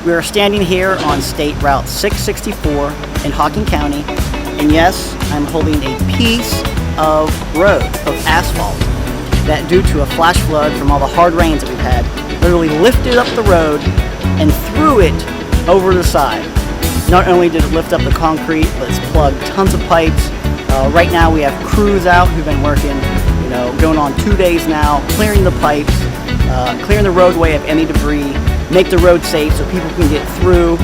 We are standing here on State Route 664 in Hocking County, and yes, I'm holding a piece of road, of asphalt, that due to a flash flood from all the hard rains that we've had, literally lifted up the road and threw it over the side. Not only did it lift up the concrete, but it's plugged tons of pipes. Right now we have crews out who've been working, going on 2 days now, clearing the pipes, clearing the roadway of any debris, make the road safe so people can get through.